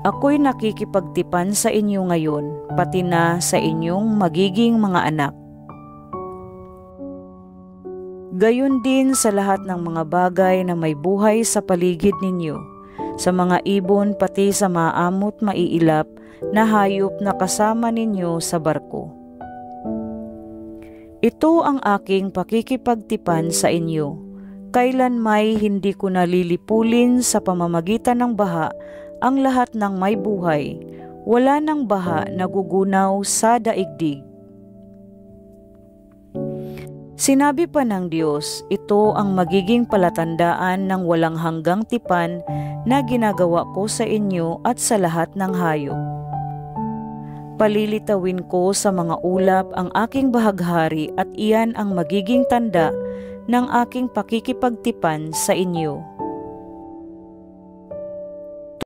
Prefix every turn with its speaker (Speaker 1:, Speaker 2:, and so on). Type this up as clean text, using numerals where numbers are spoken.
Speaker 1: Ako'y nakikipagtipan sa inyo ngayon, pati na sa inyong magiging mga anak. Gayon din sa lahat ng mga bagay na may buhay sa paligid ninyo, sa mga ibon pati sa maamot maiilap na hayop na kasama ninyo sa barko. Ito ang aking pakikipagtipan sa inyo. Kailan may hindi ko nalilipulin sa pamamagitan ng baha ang lahat ng may buhay. Wala ng baha na gugunaw sa daigdig. Sinabi pa ng Diyos, ito ang magiging palatandaan ng walang hanggang tipan na ginagawa ko sa inyo at sa lahat ng hayop. Palilitawin ko sa mga ulap ang aking bahaghari at iyan ang magiging tanda ng aking pakikipagtipan sa inyo.